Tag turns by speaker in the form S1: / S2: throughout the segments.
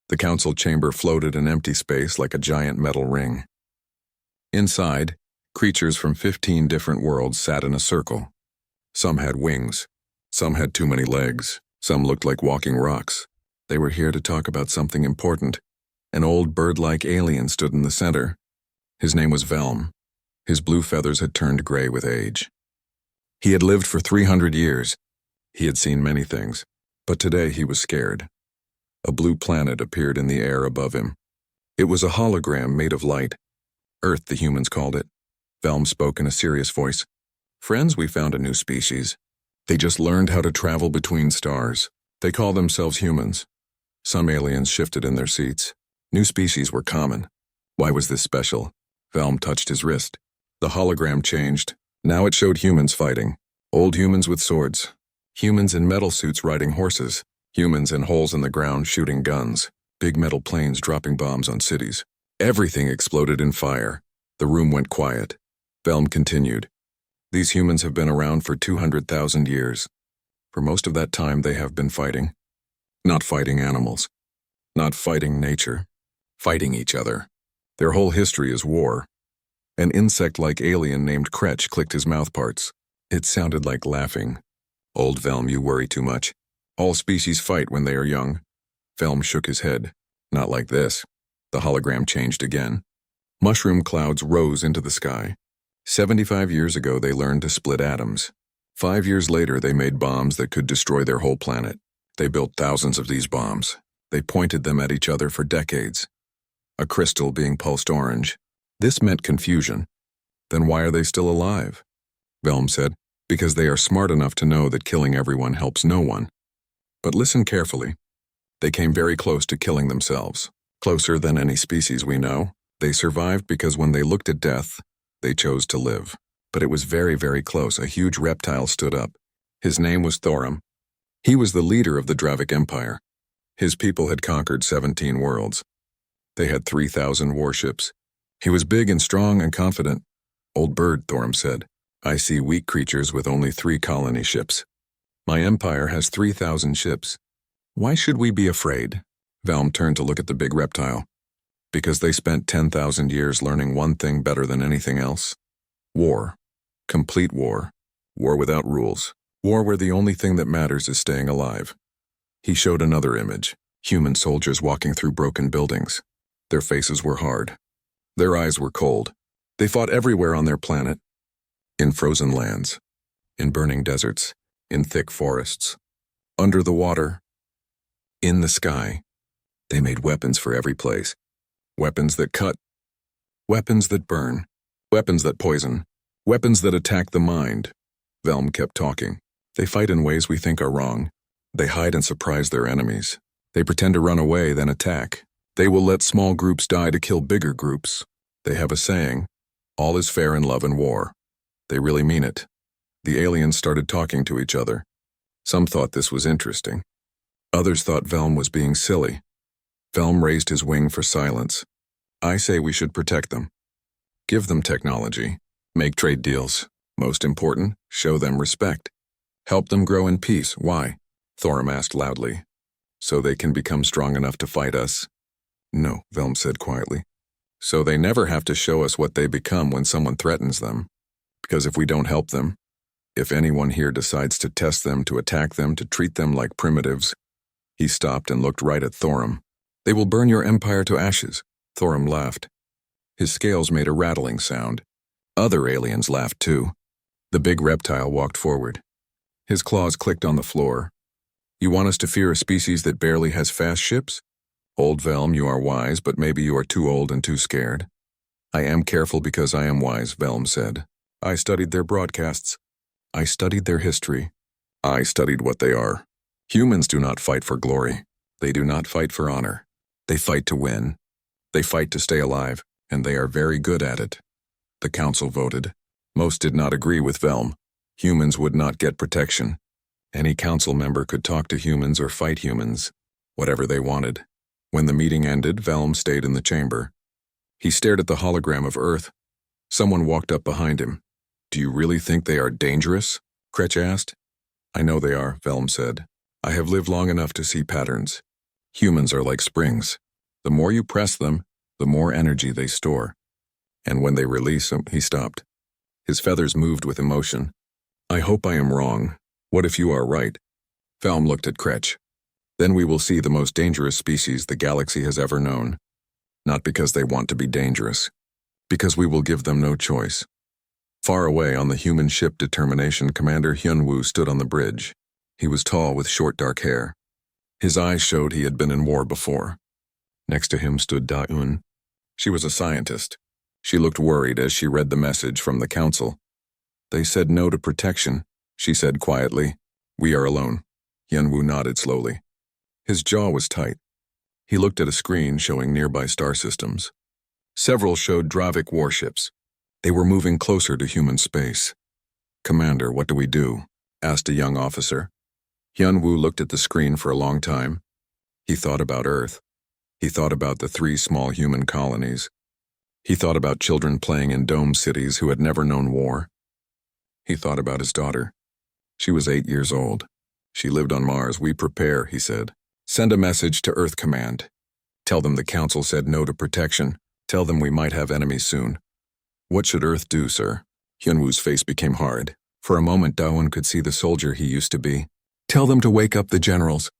S1: The council chamber floated in empty space like a giant metal ring. Inside, creatures from 15 different worlds sat in a circle. Some had wings. Some had too many legs. Some looked like walking rocks. They were here to talk about something important. An old bird-like alien stood in the center. His name was Velm. His blue feathers had turned gray with age. He had lived for 300 years. He had seen many things, but today he was scared. A blue planet appeared in the air above him. It was a hologram made of light. Earth, the humans called it. Velm spoke in a serious voice. "Friends, we found a new species. They just learned how to travel between stars. They call themselves humans." Some aliens shifted in their seats. New species were common. Why was this special? Velm touched his wrist. The hologram changed. Now it showed humans fighting. Old humans with swords. Humans in metal suits riding horses. Humans in holes in the ground shooting guns. Big metal planes dropping bombs on cities. Everything exploded in fire. The room went quiet. Velm continued. "These humans have been around for 200,000 years. For most of that time they have been fighting. Not fighting animals. Not fighting nature. Fighting each other. Their whole history is war." An insect-like alien named Kretch clicked his mouthparts. It sounded like laughing. "Old Velm, you worry too much. All species fight when they are young." Velm shook his head. "Not like this." The hologram changed again. Mushroom clouds rose into the sky. 75 years ago they learned to split atoms. 5 years later they made bombs that could destroy their whole planet. They built thousands of these bombs. They pointed them at each other for decades. A crystal being pulsed orange. This meant confusion. Then why are they still alive? Velm said, "Because they are smart enough to know that killing everyone helps no one." But listen carefully. They came very close to killing themselves. Closer than any species we know. They survived because when they looked at death, they chose to live. But it was very, very close. A huge reptile stood up. His name was Thorum. He was the leader of the Dravic Empire. His people had conquered 17 worlds. They had 3,000 warships. He was big and strong and confident. "Old bird," Thorum said, "I see weak creatures with only 3 colony ships. My empire has 3,000 ships. Why should we be afraid?" Velm turned to look at the big reptile. "Because they spent 10,000 years learning one thing better than anything else. War. Complete war. War without rules. War where the only thing that matters is staying alive." He showed another image. Human soldiers walking through broken buildings. Their faces were hard. Their eyes were cold. They fought everywhere on their planet. In frozen lands. In burning deserts. In thick forests. Under the water. In the sky. They made weapons for every place. Weapons that cut. Weapons that burn. Weapons that poison. Weapons that attack the mind. Velm kept talking. "They fight in ways we think are wrong. They hide and surprise their enemies. They pretend to run away, then attack. They will let small groups die to kill bigger groups. They have a saying, 'All is fair in love and war.' They really mean it." The aliens started talking to each other. Some thought this was interesting. Others thought Velm was being silly. Velm raised his wing for silence. "I say we should protect them. Give them technology. Make trade deals. Most important, show them respect. Help them grow in peace." "Why?" Thorum asked loudly. "So they can become strong enough to fight us?" "No," Velm said quietly. "So they never have to show us what they become when someone threatens them. Because if we don't help them, if anyone here decides to test them, to attack them, to treat them like primitives..." He stopped and looked right at Thorum. "They will burn your empire to ashes." Thorum laughed. His scales made a rattling sound. Other aliens laughed too. The big reptile walked forward. His claws clicked on the floor. "You want us to fear a species that barely has fast ships? Old Velm, you are wise, but maybe you are too old and too scared." "I am careful because I am wise," Velm said. "I studied their broadcasts. I studied their history. I studied what they are. Humans do not fight for glory. They do not fight for honor. They fight to win. They fight to stay alive, and they are very good at it." The council voted. Most did not agree with Velm. Humans would not get protection. Any council member could talk to humans or fight humans, whatever they wanted. When the meeting ended, Velm stayed in the chamber. He stared at the hologram of Earth. Someone walked up behind him. "Do you really think they are dangerous?" Kretch asked. "I know they are," Velm said. "I have lived long enough to see patterns. Humans are like springs. The more you press them, the more energy they store. And when they release them, he stopped. His feathers moved with emotion. I hope I am wrong. What if you are right? Velm looked at Kretch. Then we will see the most dangerous species the galaxy has ever known. Not because they want to be dangerous. Because we will give them no choice. Far away on the human ship Determination, Commander Hyunwoo stood on the bridge. He was tall with short dark hair. His eyes showed he had been in war before. Next to him stood Da-eun. She was a scientist. She looked worried as she read the message from the council. They said no to protection, she said quietly. We are alone. Hyunwoo nodded slowly. His jaw was tight. He looked at a screen showing nearby star systems. Several showed Dravik warships. They were moving closer to human space. Commander, what do we do? Asked a young officer. Hyunwoo looked at the screen for a long time. He thought about Earth. He thought about the 3 small human colonies. He thought about children playing in dome cities who had never known war. He thought about his daughter. She was 8 years old. She lived on Mars. We prepare, he said. Send a message to Earth Command. Tell them the Council said no to protection. Tell them we might have enemies soon. What should Earth do, sir? Hyunwoo's face became hard. For a moment, Da-eun could see the soldier he used to be. Tell them to wake up the generals.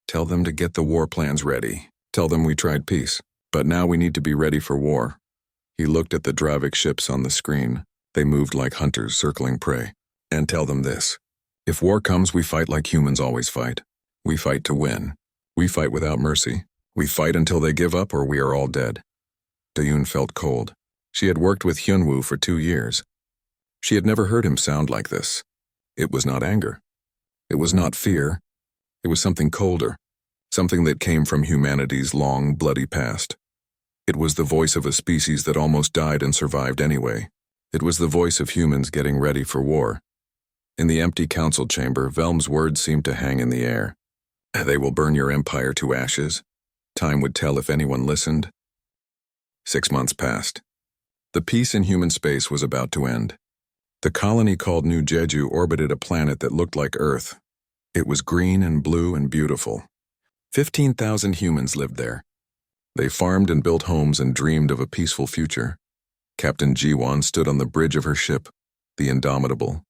S1: Tell them to get the war plans ready. Tell them we tried peace, but now we need to be ready for war. He looked at the Dravik ships on the screen. They moved like hunters circling prey. And tell them this. If war comes, we fight like humans always fight. We fight to win. We fight without mercy. We fight until they give up or we are all dead. Da-eun felt cold. She had worked with Hyunwoo for 2 years. She had never heard him sound like this. It was not anger. It was not fear. It was something colder, something that came from humanity's long, bloody past. It was the voice of a species that almost died and survived anyway. It was the voice of humans getting ready for war. In the empty council chamber, Velm's words seemed to hang in the air. They will burn your empire to ashes. Time would tell if anyone listened. 6 months passed. The peace in human space was about to end. The colony called New Jeju orbited a planet that looked like Earth. It was green and blue and beautiful. 15,000 humans lived there. They farmed and built homes and dreamed of a peaceful future. Captain Ji-won stood on the bridge of her ship, the Indomitable.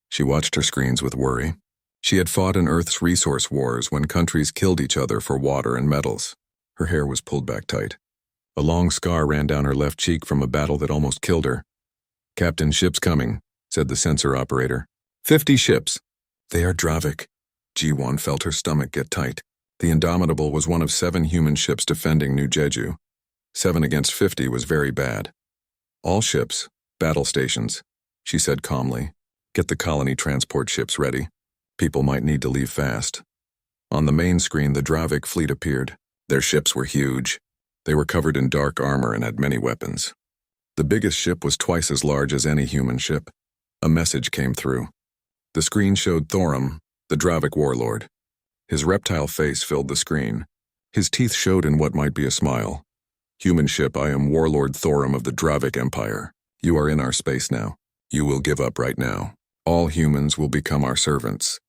S1: She watched her screens with worry. She had fought in Earth's resource wars when countries killed each other for water and metals. Her hair was pulled back tight. A long scar ran down her left cheek from a battle that almost killed her. Captain, ship's coming, said the sensor operator. 50 ships. They are Dravik. Ji-won felt her stomach get tight. The Indomitable was one of 7 human ships defending New Jeju. 7 against 50 was very bad. All ships, battle stations, she said calmly. Get the colony transport ships ready. People might need to leave fast. On the main screen, the Dravik fleet appeared. Their ships were huge. They were covered in dark armor and had many weapons. The biggest ship was twice as large as any human ship. A message came through. The screen showed Thorum, the Dravik warlord. His reptile face filled the screen. His teeth showed in what might be a smile. Human ship, I am Warlord Thorum of the Dravik Empire. You are in our space now. You will give up right now. All humans will become our servants.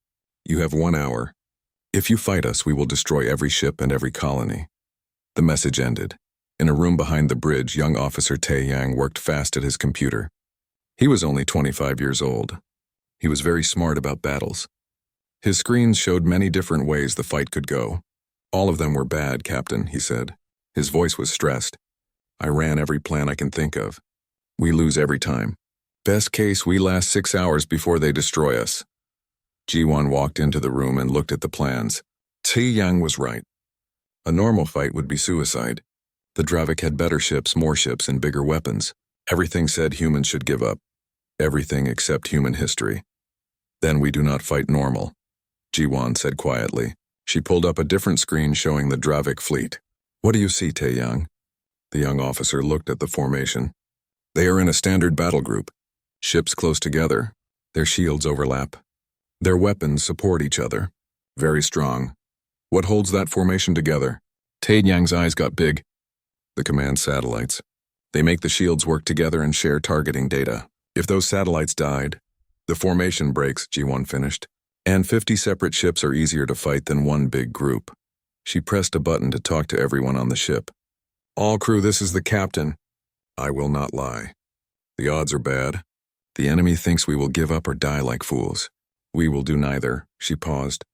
S1: You have 1 hour. If you fight us, we will destroy every ship and every colony. The message ended. In a room behind the bridge, young Officer Tae-yang worked fast at his computer. He was only 25 years old. He was very smart about battles. His screens showed many different ways the fight could go. All of them were bad, Captain, he said. His voice was stressed. I ran every plan I can think of. We lose every time. Best case, we last 6 hours before they destroy us. Ji-won walked into the room and looked at the plans. Tae-yang was right. A normal fight would be suicide. The Dravik had better ships, more ships, and bigger weapons. Everything said humans should give up. Everything except human history. Then we do not fight normal, Ji-won said quietly. She pulled up a different screen showing the Dravik fleet. What do you see, Tae-yang? The young officer looked at the formation. They are in a standard battle group. Ships close together. Their shields overlap. Their weapons support each other. Very strong. What holds that formation together? Tae-yang's eyes got big. The command satellites. They make the shields work together and share targeting data. If those satellites died, the formation breaks, Ji-won finished. And 50 separate ships are easier to fight than one big group. She pressed a button to talk to everyone on the ship. "All crew, this is the captain. I will not lie. The odds are bad. The enemy thinks we will give up or die like fools. We will do neither." She paused.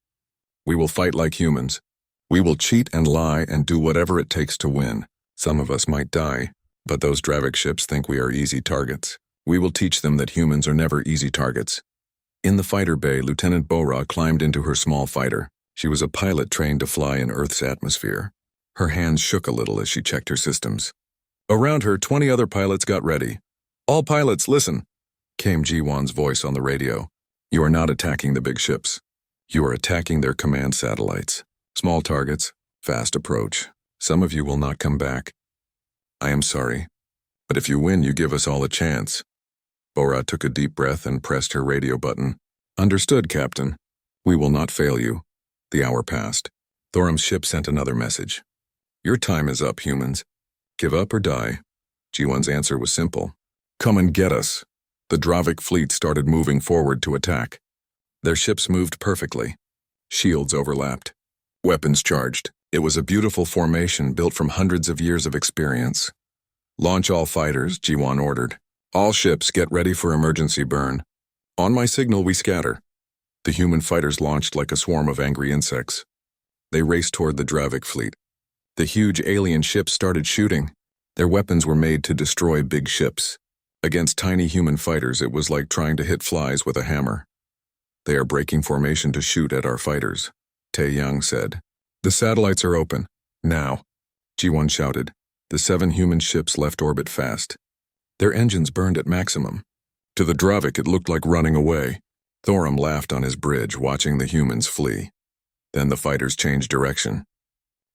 S1: "We will fight like humans. We will cheat and lie and do whatever it takes to win. Some of us might die, but those Dravik ships think we are easy targets. We will teach them that humans are never easy targets." In the fighter bay, Lieutenant Bora climbed into her small fighter. She was a pilot trained to fly in Earth's atmosphere. Her hands shook a little as she checked her systems. Around her, 20 other pilots got ready. "All pilots, listen," came Jiwon's voice on the radio. "You are not attacking the big ships. You are attacking their command satellites. Small targets, fast approach. Some of you will not come back. I am sorry, but if you win, you give us all a chance." Bora took a deep breath and pressed her radio button. "Understood, Captain. We will not fail you." The hour passed. Thoram's ship sent another message. "Your time is up, humans. Give up or die." Jiwon's answer was simple. "Come and get us." The Dravik fleet started moving forward to attack. Their ships moved perfectly. Shields overlapped. Weapons charged. It was a beautiful formation built from hundreds of years of experience. "Launch all fighters," Jiwon ordered. "All ships get ready for emergency burn. On my signal, we scatter." The human fighters launched like a swarm of angry insects. They raced toward the Dravik fleet. The huge alien ships started shooting. Their weapons were made to destroy big ships. Against tiny human fighters, it was like trying to hit flies with a hammer. "They are breaking formation to shoot at our fighters," Tae-young said. "The satellites are open. Now," Jiwon shouted. The 7 human ships left orbit fast. Their engines burned at maximum. To the Dravik, it looked like running away. Thoram laughed on his bridge, watching the humans flee. Then the fighters changed direction.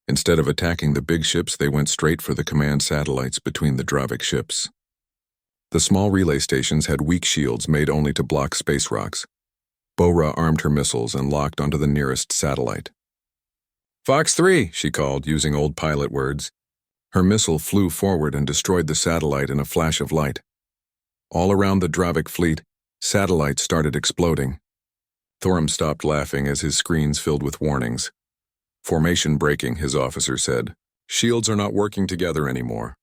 S1: Instead of attacking the big ships, they went straight for the command satellites between the Dravik ships. The small relay stations had weak shields made only to block space rocks. Bora armed her missiles and locked onto the nearest satellite. "Fox 3, she called, using old pilot words. Her missile flew forward and destroyed the satellite in a flash of light. All around the Dravik fleet, satellites started exploding. Thoram stopped laughing as his screens filled with warnings. "Formation breaking," his officer said. "Shields are not working together anymore."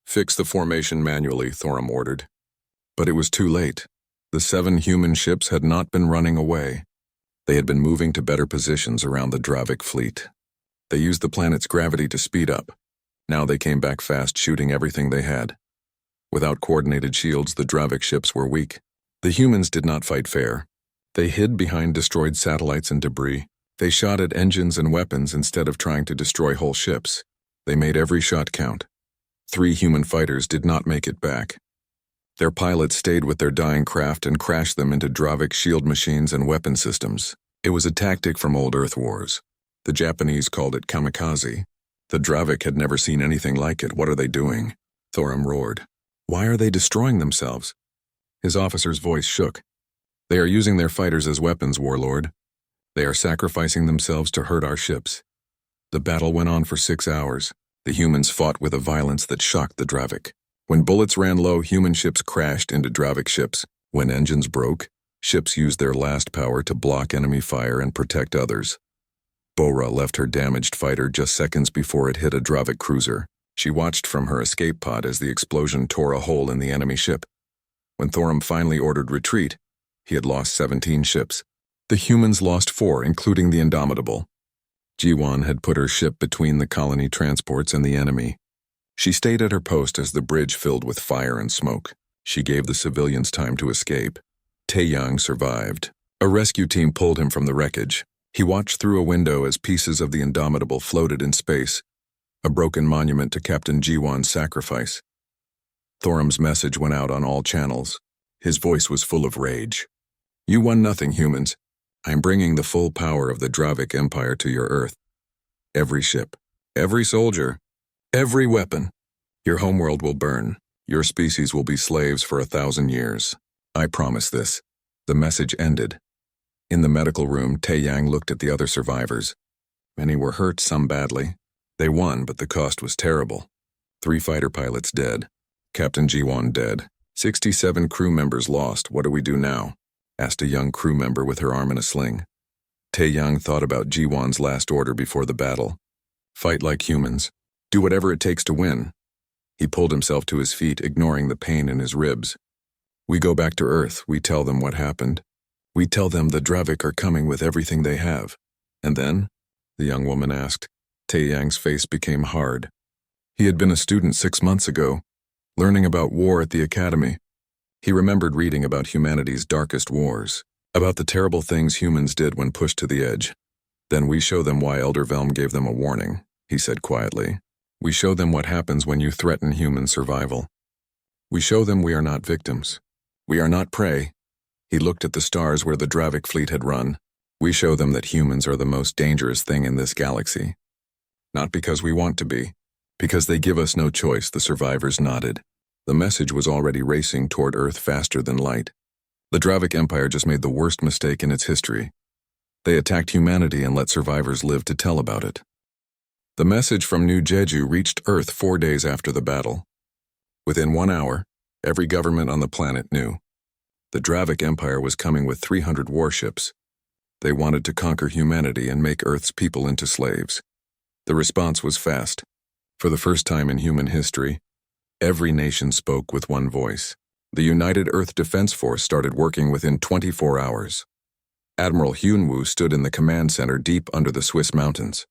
S1: "Fix the formation manually," Thoram ordered. But it was too late. The 7 human ships had not been running away. They had been moving to better positions around the Dravik fleet. They used the planet's gravity to speed up. Now they came back fast, shooting everything they had. Without coordinated shields, the Dravik ships were weak. The humans did not fight fair. They hid behind destroyed satellites and debris. They shot at engines and weapons instead of trying to destroy whole ships. They made every shot count. 3 human fighters did not make it back. Their pilots stayed with their dying craft and crashed them into Dravik shield machines and weapon systems. It was a tactic from old Earth wars. The Japanese called it kamikaze. The Dravik had never seen anything like it. "What are they doing?" Thoram roared. "Why are they destroying themselves?" His officer's voice shook. "They are using their fighters as weapons, warlord. They are sacrificing themselves to hurt our ships." The battle went on for 6 hours. The humans fought with a violence that shocked the Dravik. When bullets ran low, human ships crashed into Dravik ships. When engines broke, ships used their last power to block enemy fire and protect others. Bora left her damaged fighter just seconds before it hit a Dravik cruiser. She watched from her escape pod as the explosion tore a hole in the enemy ship. When Thoram finally ordered retreat, he had lost 17 ships. The humans lost 4, including the Indomitable. Jiwon had put her ship between the colony transports and the enemy. She stayed at her post as the bridge filled with fire and smoke. She gave the civilians time to escape. Tae-young survived. A rescue team pulled him from the wreckage. He watched through a window as pieces of the Indomitable floated in space, a broken monument to Captain Jiwon's sacrifice. Thoram's message went out on all channels. His voice was full of rage. "You won nothing, humans. I'm bringing the full power of the Dravik Empire to your Earth. Every ship, every soldier, every weapon. Your homeworld will burn. Your species will be slaves for 1,000 years. I promise this." The message ended. In the medical room, Tae-young looked at the other survivors. Many were hurt, some badly. They won, but the cost was terrible. 3 fighter pilots dead. Captain Jiwon dead. 67 crew members lost. "What do we do now?" asked a young crew member with her arm in a sling. Tae-young thought about Jiwon's last order before the battle. Fight like humans. Do whatever it takes to win. He pulled himself to his feet, ignoring the pain in his ribs. We go back to Earth. We tell them what happened. We tell them the Dravik are coming with everything they have. And then? The young woman asked. Taeyang's face became hard. He had been a student 6 months ago, learning about war at the academy. He remembered reading about humanity's darkest wars, about the terrible things humans did when pushed to the edge. Then we show them why Elder Velm gave them a warning, he said quietly. We show them what happens when you threaten human survival. We show them we are not victims. We are not prey. He looked at the stars where the Dravik fleet had run. We show them that humans are the most dangerous thing in this galaxy. Not because we want to be, because they give us no choice, the survivors nodded. The message was already racing toward Earth faster than light. The Dravik Empire just made the worst mistake in its history. They attacked humanity and let survivors live to tell about it. The message from New Jeju reached Earth 4 days after the battle. Within 1 hour, every government on the planet knew. The Dravik Empire was coming with 300 warships. They wanted to conquer humanity and make Earth's people into slaves. The response was fast. For the first time in human history, every nation spoke with one voice. The United Earth Defense Force started working within 24 hours. Admiral Hyunwoo stood in the command center deep under the Swiss mountains.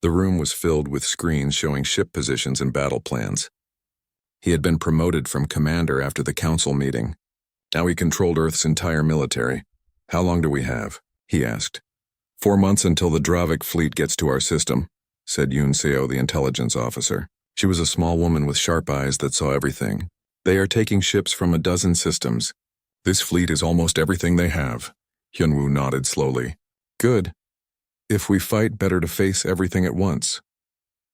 S1: The room was filled with screens showing ship positions and battle plans. He had been promoted from commander after the council meeting. Now he controlled Earth's entire military. How long do we have? He asked. 4 months until the Dravik fleet gets to our system, said Yoon Seo, the intelligence officer. She was a small woman with sharp eyes that saw everything. They are taking ships from a dozen systems. This fleet is almost everything they have. Hyunwoo nodded slowly. Good. If we fight, better to face everything at once.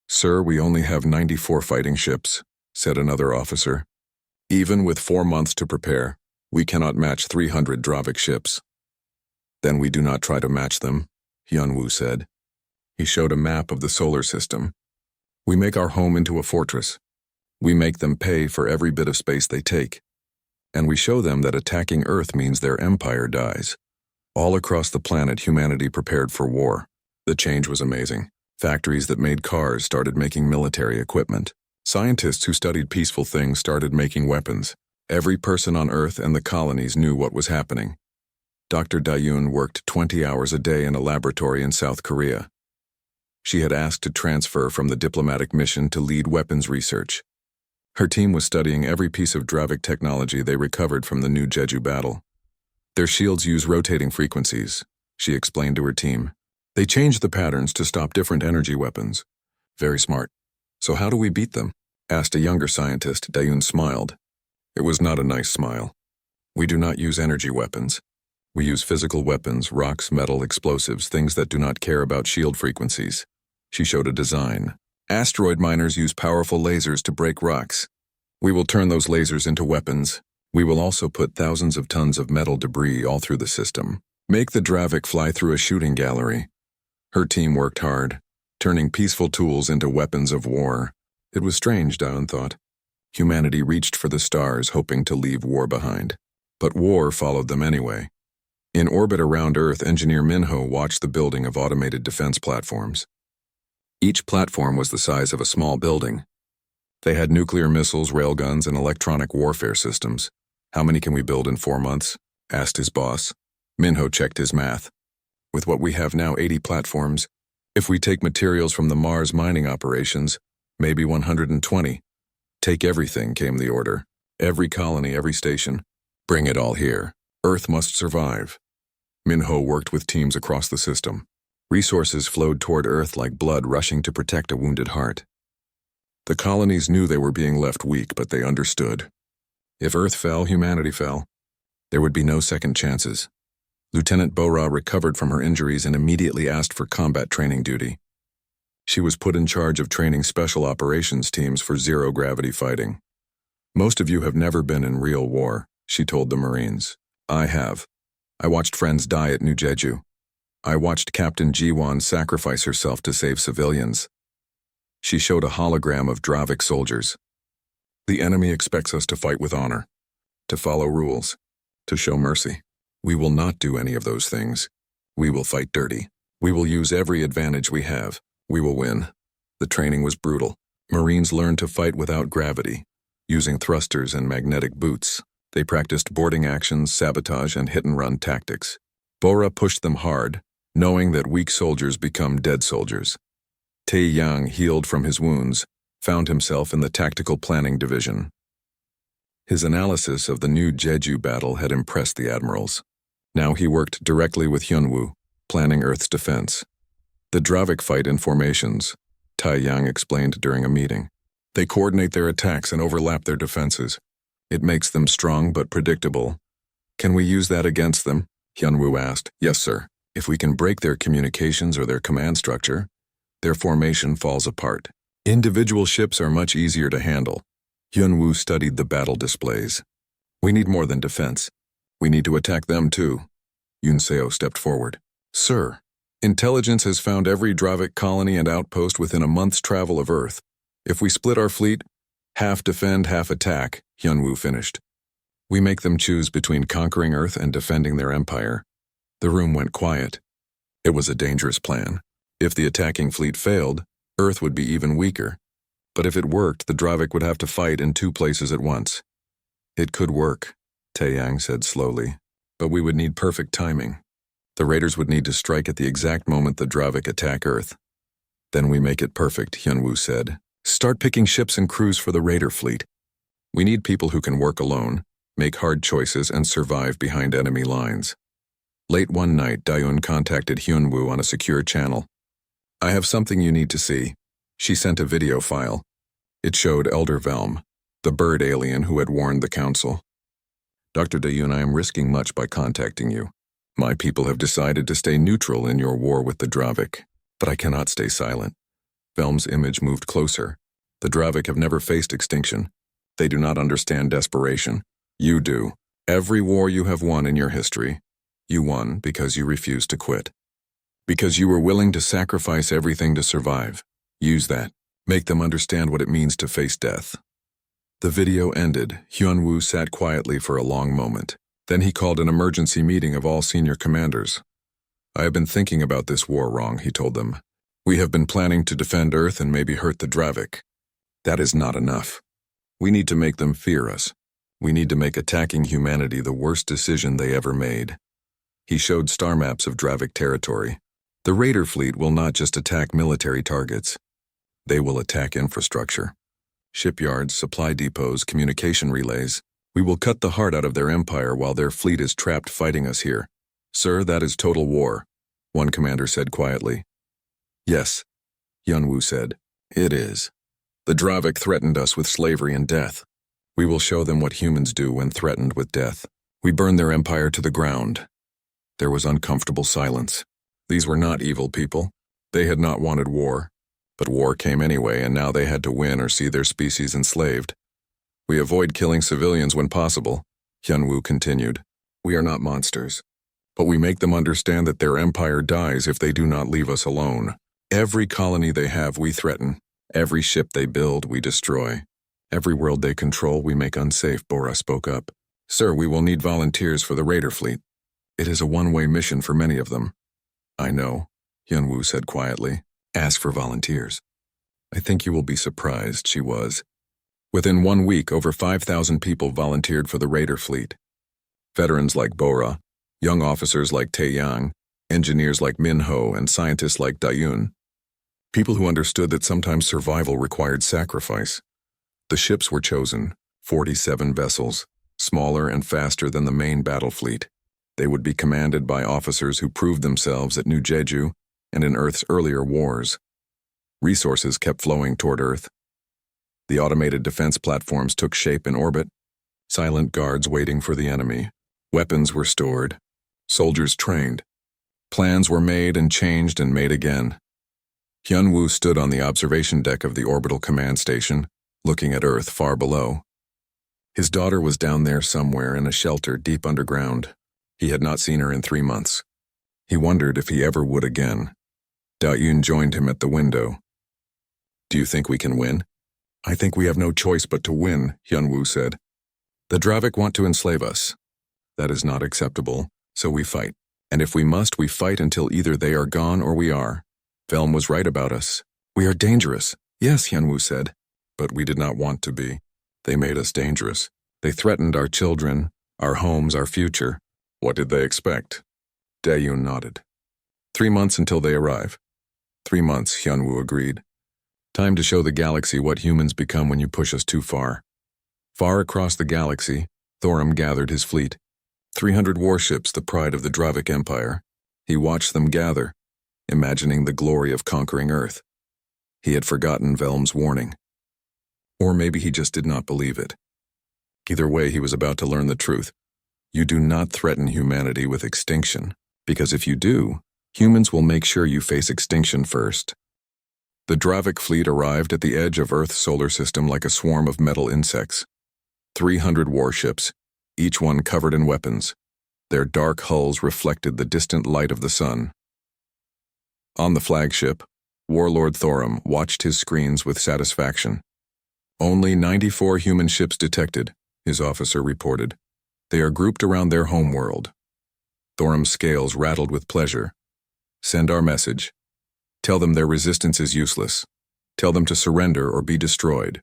S1: Sir, we only have 94 fighting ships, said another officer. Even with 4 months to prepare, we cannot match 300 Dravik ships. Then we do not try to match them, Hyunwoo said. He showed a map of the solar system. We make our home into a fortress. We make them pay for every bit of space they take. And we show them that attacking Earth means their empire dies. All across the planet, humanity prepared for war. The change was amazing. Factories that made cars started making military equipment. Scientists who studied peaceful things started making weapons. Every person on Earth and the colonies knew what was happening. Dr. Dayun worked 20 hours a day in a laboratory in South Korea. She had asked to transfer from the diplomatic mission to lead weapons research. Her team was studying every piece of Dravik technology they recovered from the New Jeju battle. Their shields use rotating frequencies, she explained to her team. They changed the patterns to stop different energy weapons. Very smart. So how do we beat them? Asked a younger scientist. Dayun smiled. It was not a nice smile. We do not use energy weapons. We use physical weapons, rocks, metal, explosives, things that do not care about shield frequencies. She showed a design. Asteroid miners use powerful lasers to break rocks. We will turn those lasers into weapons. We will also put thousands of tons of metal debris all through the system. Make the Dravik fly through a shooting gallery. Her team worked hard, turning peaceful tools into weapons of war. It was strange, Dawn thought. Humanity reached for the stars, hoping to leave war behind. But war followed them anyway. In orbit around Earth, engineer Minho watched the building of automated defense platforms. Each platform was the size of a small building. They had nuclear missiles, railguns, and electronic warfare systems. How many can we build in 4 months? Asked his boss. Minho checked his math. With what we have now, 80 platforms. If we take materials from the Mars mining operations, maybe 120. Take everything, came the order. Every colony, every station. Bring it all here. Earth must survive. Minho worked with teams across the system. Resources flowed toward Earth like blood rushing to protect a wounded heart. The colonies knew they were being left weak, but they understood. If Earth fell, humanity fell. There would be no second chances. Lieutenant Bora recovered from her injuries and immediately asked for combat training duty. She was put in charge of training special operations teams for zero-gravity fighting. Most of you have never been in real war, she told the Marines. I have. I watched friends die at New Jeju. I watched Captain Jiwon sacrifice herself to save civilians. She showed a hologram of Dravik soldiers. The enemy expects us to fight with honor, to follow rules, to show mercy. We will not do any of those things. We will fight dirty. We will use every advantage we have. We will win. The training was brutal. Marines learned to fight without gravity, using thrusters and magnetic boots. They practiced boarding actions, sabotage, and hit-and-run tactics. Bora pushed them hard, knowing that weak soldiers become dead soldiers. Tae Yang, healed from his wounds, found himself in the Tactical Planning Division. His analysis of the new Jeju battle had impressed the admirals. Now he worked directly with Hyunwoo, planning Earth's defense. The Dravik fight in formations, Tai Yang explained during a meeting. They coordinate their attacks and overlap their defenses. It makes them strong but predictable. Can we use that against them? Hyunwoo asked. Yes, sir. If we can break their communications or their command structure, their formation falls apart. Individual ships are much easier to handle. Hyunwoo studied the battle displays. We need more than defense. We need to attack them too. Yunseo stepped forward. Sir, intelligence has found every Dravik colony and outpost within a month's travel of Earth. If we split our fleet, half defend, half attack, Hyunwoo finished. We make them choose between conquering Earth and defending their empire. The room went quiet. It was a dangerous plan. If the attacking fleet failed, Earth would be even weaker. But if it worked, the Dravik would have to fight in two places at once. It could work, Taeyang said slowly, but we would need perfect timing. The raiders would need to strike at the exact moment the Dravik attack Earth. Then we make it perfect, Hyunwoo said. Start picking ships and crews for the raider fleet. We need people who can work alone, make hard choices, and survive behind enemy lines. Late one night, Dayun contacted Hyunwoo on a secure channel. I have something you need to see. She sent a video file. It showed Elder Velm, the bird alien who had warned the council. Dr. Dayun, I am risking much by contacting you. My people have decided to stay neutral in your war with the Dravik, but I cannot stay silent. Velm's image moved closer. The Dravik have never faced extinction. They do not understand desperation. You do. Every war you have won in your history, you won because you refused to quit. Because you were willing to sacrifice everything to survive. Use that. Make them understand what it means to face death. The video ended. Hyunwoo sat quietly for a long moment. Then he called an emergency meeting of all senior commanders. I have been thinking about this war wrong, he told them. We have been planning to defend Earth and maybe hurt the Dravik. That is not enough. We need to make them fear us. We need to make attacking humanity the worst decision they ever made. He showed star maps of Dravik territory. The raider fleet will not just attack military targets. They will attack infrastructure. Shipyards, supply depots, communication relays. We will cut the heart out of their empire while their fleet is trapped fighting us here. Sir, that is total war, one commander said quietly. Yes, Hyunwoo said. It is. The Dravik threatened us with slavery and death. We will show them what humans do when threatened with death. We burn their empire to the ground. There was uncomfortable silence. These were not evil people. They had not wanted war. But war came anyway, and now they had to win or see their species enslaved. We avoid killing civilians when possible, Hyunwoo continued. We are not monsters. But we make them understand that their empire dies if they do not leave us alone. Every colony they have, we threaten. Every ship they build, we destroy. Every world they control, we make unsafe, Bora spoke up. Sir, we will need volunteers for the raider fleet. It is a one-way mission for many of them. I know, Hyunwoo said quietly. Ask for volunteers. I think you will be surprised, she was. Within 1 week, over 5,000 people volunteered for the raider fleet. Veterans like Bora, young officers like Taeyang, engineers like Minho, and scientists like Dayun. People who understood that sometimes survival required sacrifice. The ships were chosen, 47 vessels, smaller and faster than the main battle fleet. They would be commanded by officers who proved themselves at New Jeju and in Earth's earlier wars. Resources kept flowing toward Earth. The automated defense platforms took shape in orbit, silent guards waiting for the enemy. Weapons were stored, soldiers trained. Plans were made and changed and made again. Hyunwoo stood on the observation deck of the orbital command station, looking at Earth far below. His daughter was down there somewhere in a shelter deep underground. He had not seen her in 3 months. He wondered if he ever would again. Dayun joined him at the window. Do you think we can win? I think we have no choice but to win, Hyunwoo said. The Dravik want to enslave us. That is not acceptable, so we fight. And if we must, we fight until either they are gone or we are. Velm was right about us. We are dangerous. Yes, Hyunwoo said. But we did not want to be. They made us dangerous. They threatened our children, our homes, our future. What did they expect? Daeyoon nodded. 3 months until they arrive. 3 months, Hyunwoo agreed. Time to show the galaxy what humans become when you push us too far. Far across the galaxy, Thorum gathered his fleet. 300 warships, the pride of the Dravik Empire. He watched them gather, imagining the glory of conquering Earth. He had forgotten Velm's warning. Or maybe he just did not believe it. Either way, he was about to learn the truth. You do not threaten humanity with extinction, because if you do, humans will make sure you face extinction first. The Dravik fleet arrived at the edge of Earth's solar system like a swarm of metal insects. 300 warships, each one covered in weapons. Their dark hulls reflected the distant light of the sun. On the flagship, Warlord Thorum watched his screens with satisfaction. Only 94 human ships detected, his officer reported. They are grouped around their homeworld. Thorum's scales rattled with pleasure. Send our message. Tell them their resistance is useless. Tell them to surrender or be destroyed.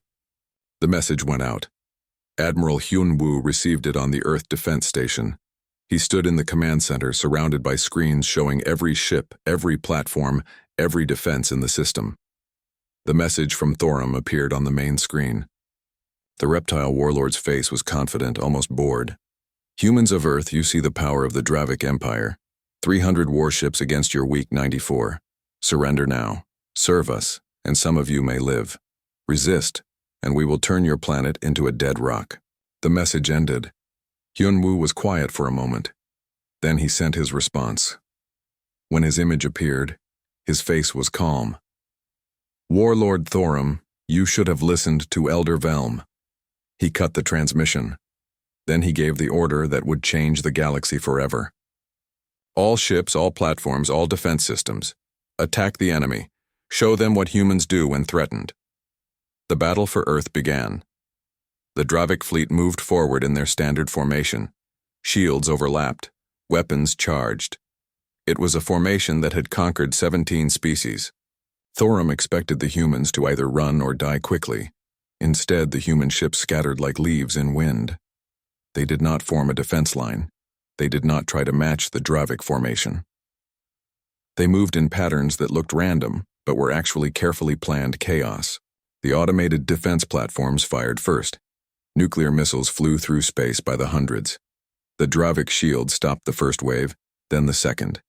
S1: The message went out. Admiral Hyunwoo received it on the Earth Defense Station. He stood in the command center surrounded by screens showing every ship, every platform, every defense in the system. The message from Thorum appeared on the main screen. The reptile warlord's face was confident, almost bored. Humans of Earth, you see the power of the Dravik Empire. 300 warships against your weak 94. Surrender now. Serve us, and some of you may live. Resist, and we will turn your planet into a dead rock. The message ended. Hyunwoo was quiet for a moment. Then he sent his response. When his image appeared, his face was calm. Warlord Thorum, you should have listened to Elder Velm. He cut the transmission. Then he gave the order that would change the galaxy forever. All ships, all platforms, all defense systems. Attack the enemy. Show them what humans do when threatened. The battle for Earth began. The Dravik fleet moved forward in their standard formation. Shields overlapped. Weapons charged. It was a formation that had conquered 17 species. Thorum expected the humans to either run or die quickly. Instead, the human ships scattered like leaves in wind. They did not form a defense line. They did not try to match the Dravik formation. They moved in patterns that looked random, but were actually carefully planned chaos. The automated defense platforms fired first. Nuclear missiles flew through space by the hundreds. The Dravik shield stopped the first wave, then the second.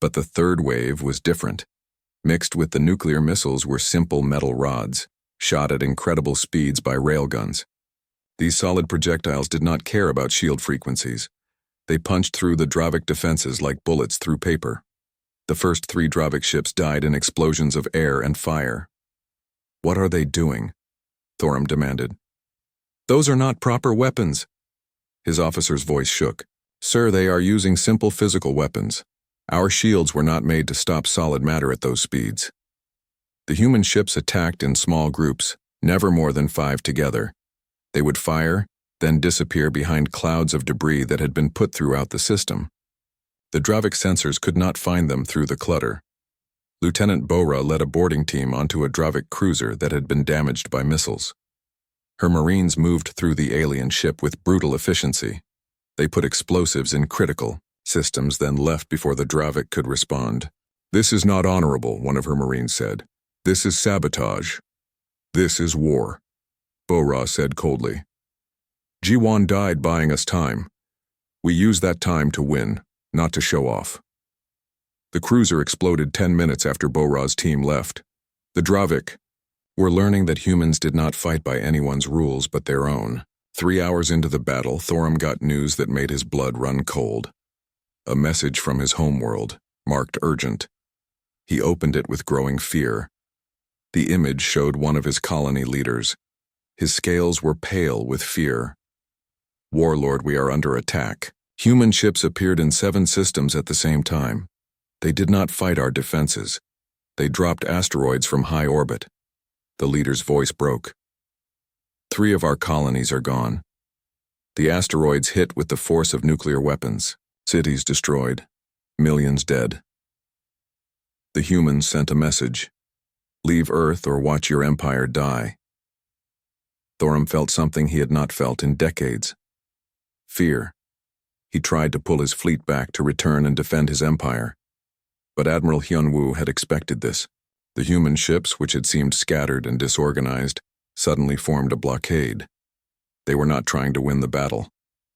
S1: But the third wave was different. Mixed with the nuclear missiles were simple metal rods, shot at incredible speeds by railguns. These solid projectiles did not care about shield frequencies. They punched through the Dravik defenses like bullets through paper. The first 3 Dravik ships died in explosions of air and fire. What are they doing? Thorum demanded. Those are not proper weapons. His officer's voice shook. Sir, they are using simple physical weapons. Our shields were not made to stop solid matter at those speeds. The human ships attacked in small groups, never more than 5 together. They would fire, then disappear behind clouds of debris that had been put throughout the system. The Dravik sensors could not find them through the clutter. Lieutenant Bora led a boarding team onto a Dravik cruiser that had been damaged by missiles. Her Marines moved through the alien ship with brutal efficiency. They put explosives in critical systems, then left before the Dravik could respond. This is not honorable, one of her Marines said. This is sabotage. This is war, Bora said coldly. Jiwon died buying us time. We used that time to win, not to show off. The cruiser exploded 10 minutes after Bora's team left. The Dravik were learning that humans did not fight by anyone's rules but their own. 3 hours into the battle, Thorum got news that made his blood run cold. A message from his homeworld, marked urgent. He opened it with growing fear. The image showed one of his colony leaders. His scales were pale with fear. Warlord, we are under attack. Human ships appeared in 7 systems at the same time. They did not fight our defenses. They dropped asteroids from high orbit. The leader's voice broke. 3 of our colonies are gone. The asteroids hit with the force of nuclear weapons. Cities destroyed. Millions dead. The humans sent a message. Leave Earth or watch your empire die. Thorum felt something he had not felt in decades. Fear. He tried to pull his fleet back to return and defend his empire. But Admiral Hyunwoo had expected this. The human ships, which had seemed scattered and disorganized, suddenly formed a blockade. They were not trying to win the battle.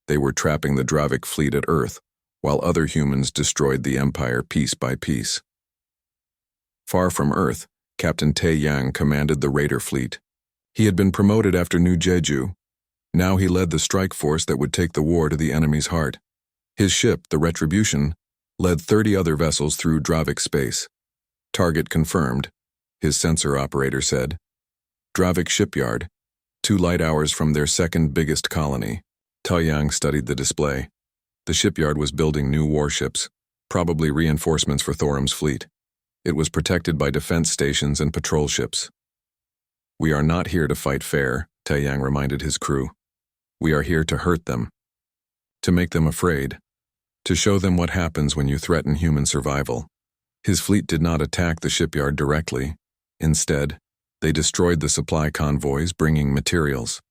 S1: They were trapping the Dravik fleet at Earth, while other humans destroyed the empire piece by piece. Far from Earth, Captain Tae Yang commanded the raider fleet. He had been promoted after New Jeju. Now he led the strike force that would take the war to the enemy's heart. His ship, the Retribution, led 30 other vessels through Dravik space. Target confirmed, his sensor operator said. Dravik shipyard, 2 light hours from their second biggest colony. Tae Yang studied the display. The shipyard was building new warships, probably reinforcements for Thorum's fleet. It was protected by defense stations and patrol ships. We are not here to fight fair, Tae Yang reminded his crew. We are here to hurt them. To make them afraid. To show them what happens when you threaten human survival. His fleet did not attack the shipyard directly. Instead, they destroyed the supply convoys bringing materials.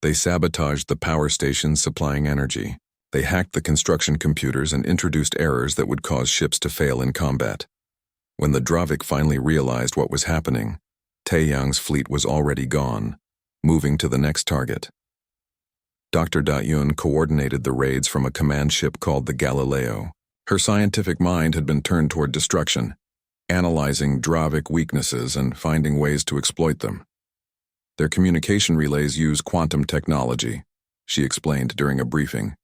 S1: They sabotaged the power stations supplying energy. They hacked the construction computers and introduced errors that would cause ships to fail in combat. When the Dravik finally realized what was happening, Tae Yang's fleet was already gone, moving to the next target. Dr. Da-Yun coordinated the raids from a command ship called the Galileo. Her scientific mind had been turned toward destruction, analyzing Dravik weaknesses and finding ways to exploit them. Their communication relays use quantum technology, she explained during a briefing.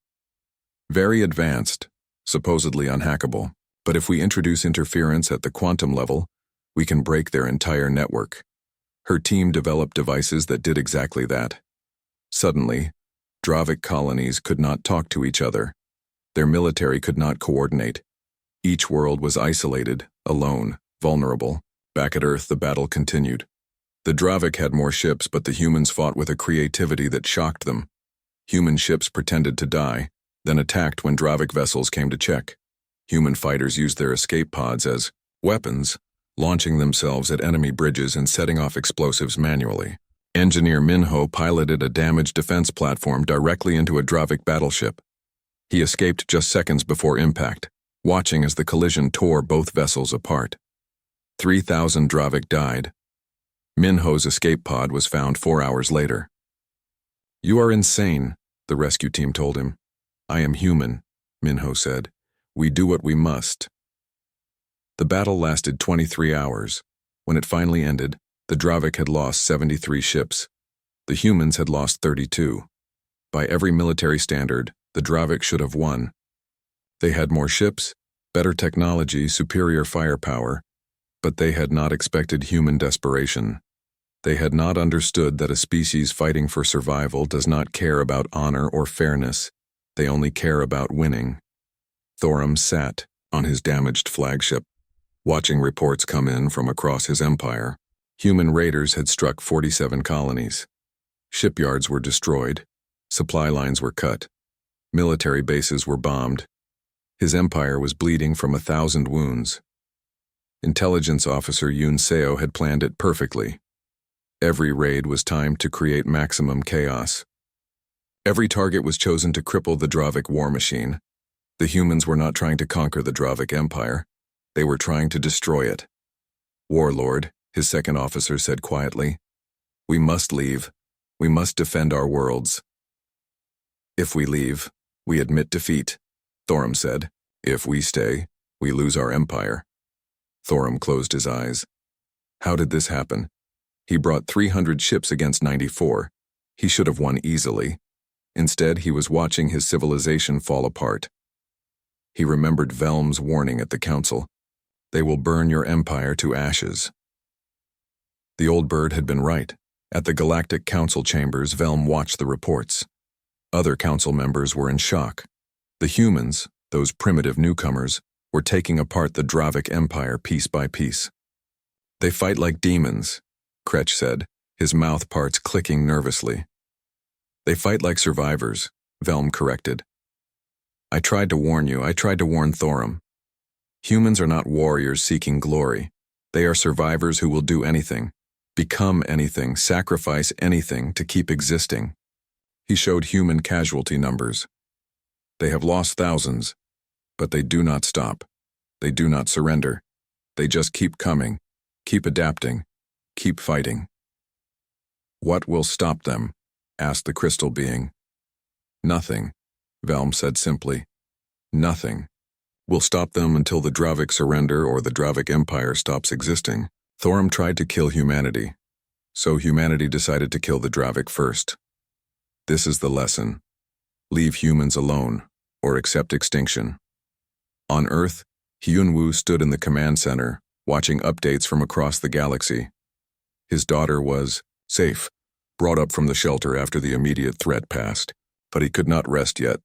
S1: Very advanced, supposedly unhackable, but if we introduce interference at the quantum level, we can break their entire network. Her team developed devices that did exactly that. Suddenly, Dravik colonies could not talk to each other. Their military could not coordinate. Each world was isolated, alone, vulnerable. Back at Earth, the battle continued. The Dravik had more ships, but the humans fought with a creativity that shocked them. Human ships pretended to die, then attacked when Dravik vessels came to check. Human fighters used their escape pods as weapons, launching themselves at enemy bridges and setting off explosives manually. Engineer Minho piloted a damaged defense platform directly into a Dravik battleship. He escaped just seconds before impact, watching as the collision tore both vessels apart. 3,000 Dravik died. Minho's escape pod was found 4 hours later. You are insane, the rescue team told him. I am human, Minho said. We do what we must. The battle lasted 23 hours. When it finally ended, the Dravik had lost 73 ships. The humans had lost 32. By every military standard, the Dravik should have won. They had more ships, better technology, superior firepower, but they had not expected human desperation. They had not understood that a species fighting for survival does not care about honor or fairness. They only care about winning. Thorum sat on his damaged flagship, watching reports come in from across his empire. Human raiders had struck 47 colonies. Shipyards were destroyed. Supply lines were cut. Military bases were bombed. His empire was bleeding from 1,000 wounds. Intelligence officer Yoon Seo had planned it perfectly. Every raid was timed to create maximum chaos. Every target was chosen to cripple the Dravik war machine. The humans were not trying to conquer the Dravik Empire. They were trying to destroy it. Warlord, his second officer said quietly, we must leave. We must defend our worlds. If we leave, we admit defeat, Thorum said. If we stay, we lose our empire. Thorum closed his eyes. How did this happen? He brought 300 ships against 94. He should have won easily. Instead, he was watching his civilization fall apart. He remembered Velm's warning at the council. They will burn your empire to ashes. The old bird had been right. At the Galactic Council chambers, Velm watched the reports. Other council members were in shock. The humans, those primitive newcomers, were taking apart the Dravik Empire piece by piece. They fight like demons, Kretsch said, his mouth parts clicking nervously. They fight like survivors, Velm corrected. I tried to warn you, I tried to warn Thorum. Humans are not warriors seeking glory. They are survivors who will do anything, become anything, sacrifice anything to keep existing. He showed human casualty numbers. They have lost thousands, but they do not stop. They do not surrender. They just keep coming, keep adapting, keep fighting. What will stop them? Asked the crystal being. Nothing, Velm said simply. Nothing. Will stop them until the Dravik surrender or the Dravik Empire stops existing. Thorum tried to kill humanity, so humanity decided to kill the Dravik first. This is the lesson. Leave humans alone, or accept extinction. On Earth, Hyunwoo stood in the command center, watching updates from across the galaxy. His daughter was safe, brought up from the shelter after the immediate threat passed, but he could not rest yet.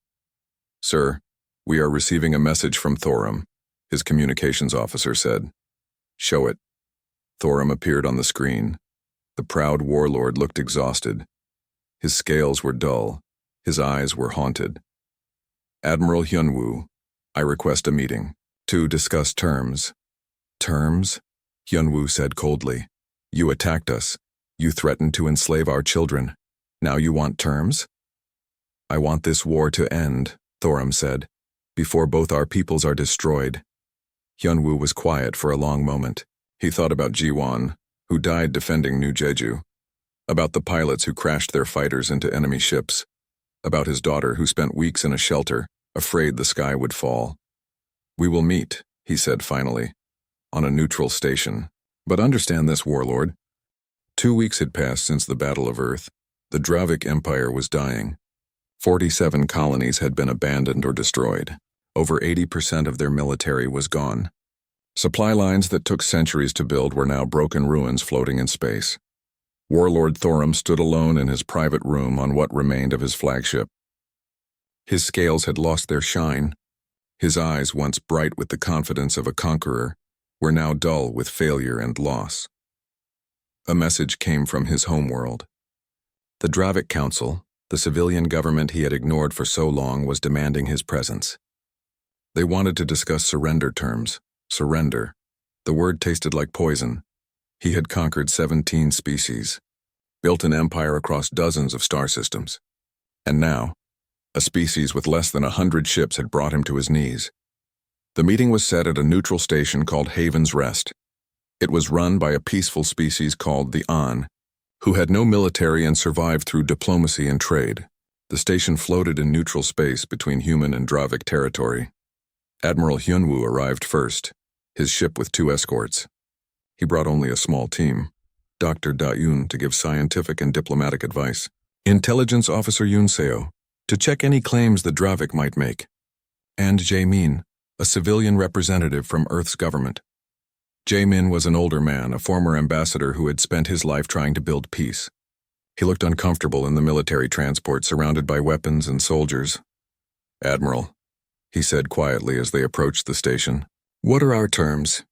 S1: Sir, we are receiving a message from Thorum, his communications officer said. Show it. Thorum appeared on the screen. The proud warlord looked exhausted. His scales were dull. His eyes were haunted. Admiral Hyunwoo, I request a meeting to discuss terms. Terms? Hyunwoo said coldly. You attacked us. You threatened to enslave our children. Now you want terms? I want this war to end, Thorum said, before both our peoples are destroyed. Hyunwoo was quiet for a long moment. He thought about Jiwon, who died defending New Jeju, about the pilots who crashed their fighters into enemy ships, about his daughter who spent weeks in a shelter, afraid the sky would fall. We will meet, he said finally, on a neutral station. But understand this, warlord. 2 weeks had passed since the Battle of Earth. The Dravik Empire was dying. 47 colonies had been abandoned or destroyed. Over 80% of their military was gone. Supply lines that took centuries to build were now broken ruins floating in space. Warlord Thorum stood alone in his private room on what remained of his flagship. His scales had lost their shine. His eyes, once bright with the confidence of a conqueror, were now dull with failure and loss. A message came from his homeworld. The Dravik Council, the civilian government he had ignored for so long, was demanding his presence. They wanted to discuss surrender terms. Surrender. The word tasted like poison. He had conquered 17 species, built an empire across dozens of star systems. And now, a species with less than 100 ships had brought him to his knees. The meeting was set at a neutral station called Haven's Rest. It was run by a peaceful species called the An, who had no military and survived through diplomacy and trade. The station floated in neutral space between human and Dravik territory. Admiral Hyunwoo arrived first, his ship with 2 escorts. He brought only a small team, Dr. Da-yoon to give scientific and diplomatic advice, Intelligence Officer Yoon Seo to check any claims the Dravik might make, and Jae-min, a civilian representative from Earth's government. Jae-min was an older man, a former ambassador who had spent his life trying to build peace. He looked uncomfortable in the military transport surrounded by weapons and soldiers. Admiral, he said quietly as they approached the station. What are our terms?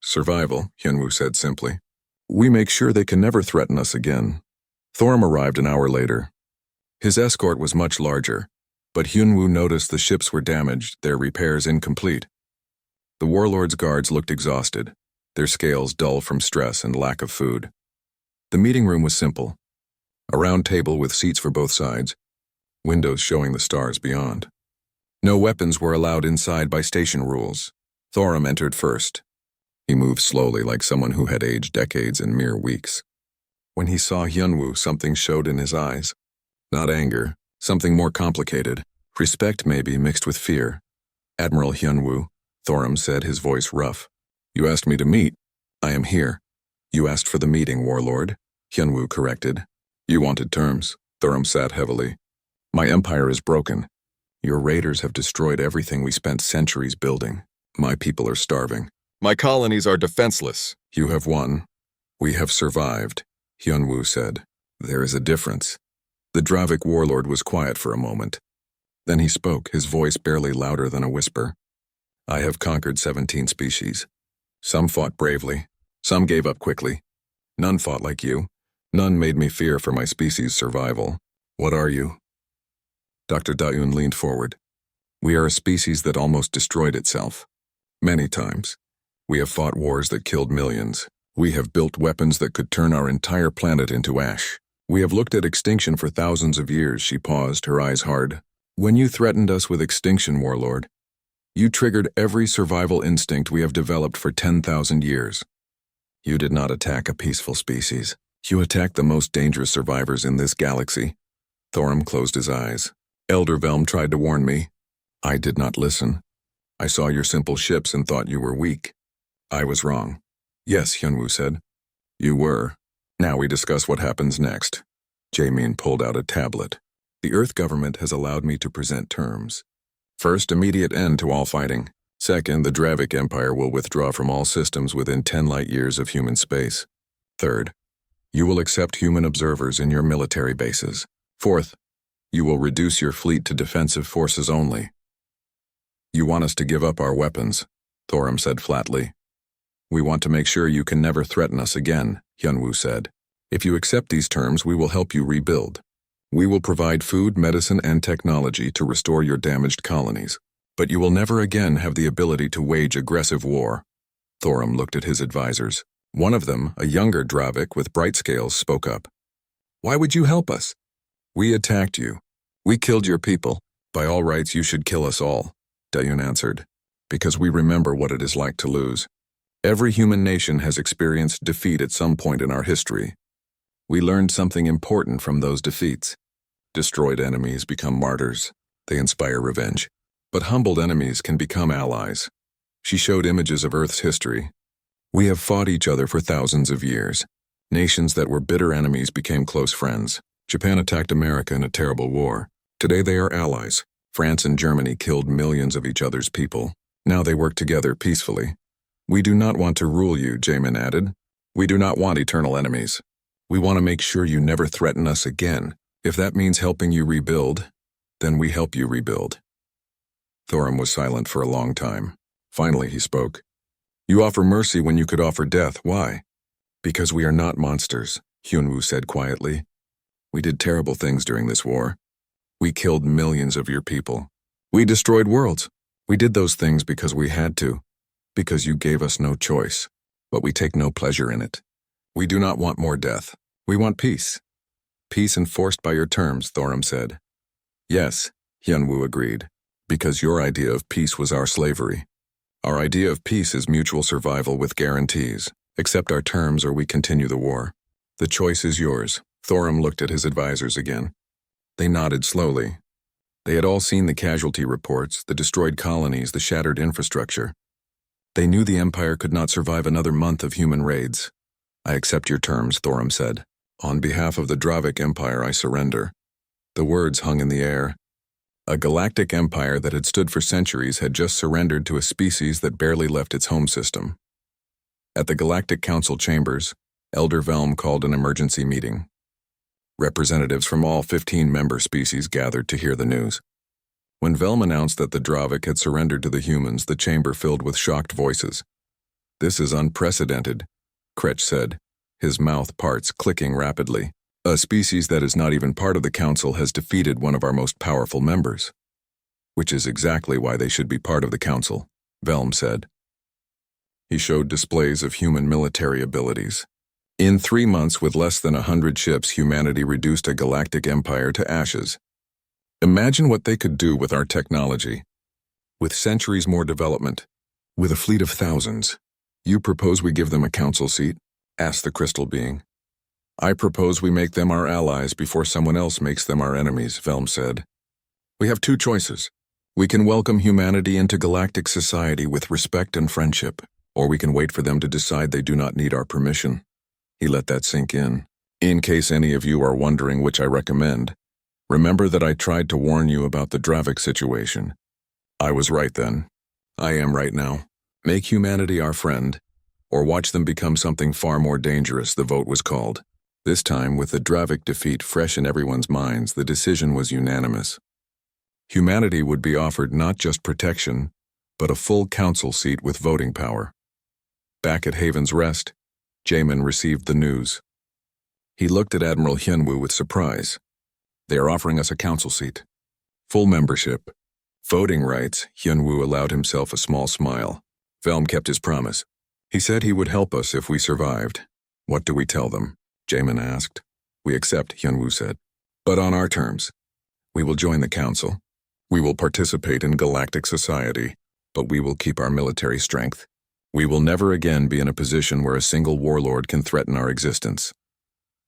S1: Survival, Hyunwoo said simply. We make sure they can never threaten us again. Thorum arrived an hour later. His escort was much larger, but Hyunwoo noticed the ships were damaged, their repairs incomplete. The warlord's guards looked exhausted, their scales dull from stress and lack of food. The meeting room was simple. A round table with seats for both sides, windows showing the stars beyond. No weapons were allowed inside by station rules. Thorum entered first. He moved slowly like someone who had aged decades in mere weeks. When he saw Hyunwoo, something showed in his eyes. Not anger, something more complicated. Respect maybe mixed with fear. Admiral Hyunwoo, Thorum said, his voice rough. You asked me to meet. I am here. You asked for the meeting, warlord, Hyunwoo corrected. You wanted terms. Thorum sat heavily. My empire is broken. Your raiders have destroyed everything we spent centuries building. My people are starving. My colonies are defenseless. You have won. We have survived, Hyunwoo said. There is a difference. The Dravik warlord was quiet for a moment. Then he spoke, his voice barely louder than a whisper. I have conquered 17 species. Some fought bravely. Some gave up quickly. None fought like you. None made me fear for my species' survival. What are you? Dr. Da-yoon leaned forward. We are a species that almost destroyed itself. Many times. We have fought wars that killed millions. We have built weapons that could turn our entire planet into ash. We have looked at extinction for thousands of years." She paused, her eyes hard. "When you threatened us with extinction, Warlord, you triggered every survival instinct we have developed for 10,000 years. You did not attack a peaceful species. You attacked the most dangerous survivors in this galaxy." Thorum closed his eyes. "Elder Velm tried to warn me. I did not listen. I saw your simple ships and thought you were weak. I was wrong." "Yes," Hyunwoo said. "You were. Now we discuss what happens next." Jaemin pulled out a tablet. "The Earth government has allowed me to present terms. First, immediate end to all fighting. Second, the Dravik Empire will withdraw from all systems within 10 light years of human space. Third, you will accept human observers in your military bases. Fourth, you will reduce your fleet to defensive forces only." "You want us to give up our weapons," Thorum said flatly. "We want to make sure you can never threaten us again," Hyunwoo said. "If you accept these terms, we will help you rebuild. We will provide food, medicine, and technology to restore your damaged colonies. But you will never again have the ability to wage aggressive war." Thorum looked at his advisors. One of them, a younger Dravik with bright scales, spoke up. "Why would you help us?" "We attacked you. We killed your people. By all rights, you should kill us all," Dayun answered. "Because we remember what it is like to lose. Every human nation has experienced defeat at some point in our history. We learned something important from those defeats. Destroyed enemies become martyrs. They inspire revenge. But humbled enemies can become allies." She showed images of Earth's history. "We have fought each other for thousands of years. Nations that were bitter enemies became close friends. Japan attacked America in a terrible war. Today they are allies. France and Germany killed millions of each other's people. Now they work together peacefully. We do not want to rule you," Jaemin added. "We do not want eternal enemies. We want to make sure you never threaten us again. If that means helping you rebuild, then we help you rebuild." Thorum was silent for a long time. Finally he spoke. "You offer mercy when you could offer death. Why?" "Because we are not monsters," Hyunwoo said quietly. "We did terrible things during this war. We killed millions of your people. We destroyed worlds. We did those things because we had to, because you gave us no choice. But we take no pleasure in it. We do not want more death. We want peace." "Peace enforced by your terms," Thorum said. "Yes," Hyunwoo agreed, "because your idea of peace was our slavery. Our idea of peace is mutual survival with guarantees. Accept our terms or we continue the war. The choice is yours." Thorum looked at his advisors again. They nodded slowly. They had all seen the casualty reports, the destroyed colonies, the shattered infrastructure. They knew the Empire could not survive another month of human raids. "I accept your terms," Thorum said. "On behalf of the Dravik Empire, I surrender." The words hung in the air. A galactic empire that had stood for centuries had just surrendered to a species that barely left its home system. At the Galactic Council chambers, Elder Velm called an emergency meeting. Representatives from all 15 member species gathered to hear the news. When Velm announced that the Dravik had surrendered to the humans, the chamber filled with shocked voices. "This is unprecedented," Kretsch said, his mouth parts clicking rapidly. "A species that is not even part of the council has defeated one of our most powerful members." "Which is exactly why they should be part of the council," Velm said. He showed displays of human military abilities. In 3 months, with less than 100 ships, humanity reduced a galactic empire to ashes. Imagine what they could do with our technology. With centuries more development. With a fleet of thousands. "You propose we give them a council seat?" asked the crystal being. "I propose we make them our allies before someone else makes them our enemies," Velm said. "We have 2 choices. We can welcome humanity into galactic society with respect and friendship, or we can wait for them to decide they do not need our permission." He let that sink in. "In case any of you are wondering which I recommend, remember that I tried to warn you about the Dravik situation. I was right then. I am right now. Make humanity our friend, or watch them become something far more dangerous," the vote was called. This time, with the Dravik defeat fresh in everyone's minds, the decision was unanimous. Humanity would be offered not just protection, but a full council seat with voting power. Back at Haven's Rest, Jaemin received the news. He looked at Admiral Hyunwoo with surprise. "They are offering us a council seat. Full membership. Voting rights." Hyunwoo allowed himself a small smile. Velm kept his promise. He said he would help us if we survived. What do we tell them? Jamin asked. We accept, Hyunwoo said. But on our terms. We will join the council. We will participate in galactic society, but we will keep our military strength. We will never again be in a position where a single warlord can threaten our existence.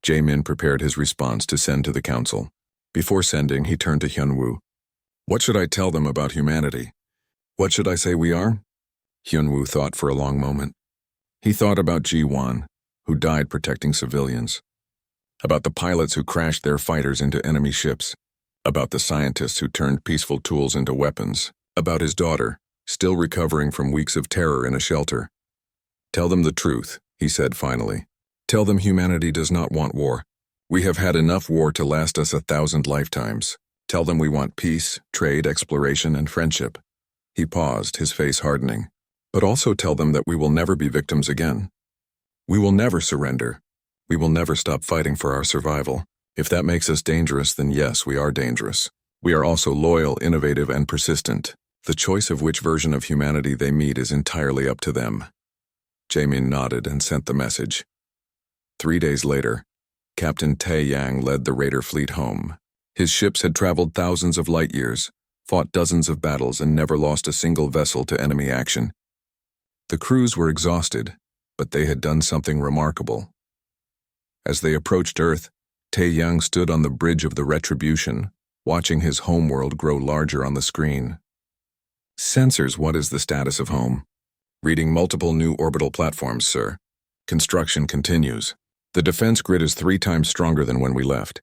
S1: Jamin prepared his response to send to the council. Before sending, he turned to Hyunwoo. What should I tell them about humanity? What should I say we are? Hyunwoo thought for a long moment. He thought about Ji-won, who died protecting civilians, about the pilots who crashed their fighters into enemy ships, about the scientists who turned peaceful tools into weapons, about his daughter, still recovering from weeks of terror in a shelter. Tell them the truth, he said finally. Tell them humanity does not want war. We have had enough war to last us 1,000 lifetimes. Tell them we want peace, trade, exploration, and friendship. He paused, his face hardening. But also tell them that we will never be victims again. We will never surrender. We will never stop fighting for our survival. If that makes us dangerous, then yes, we are dangerous. We are also loyal, innovative, and persistent. The choice of which version of humanity they meet is entirely up to them. Jamin nodded and sent the message. 3 days later, Captain Tae Yang led the raider fleet home. His ships had traveled thousands of light years, fought dozens of battles, and never lost a single vessel to enemy action. The crews were exhausted, but they had done something remarkable. As they approached Earth, Tae Yang stood on the bridge of the Retribution, watching his homeworld grow larger on the screen. Sensors, what is the status of home? Reading multiple new orbital platforms, sir. Construction continues. The defense grid is 3 times stronger than when we left.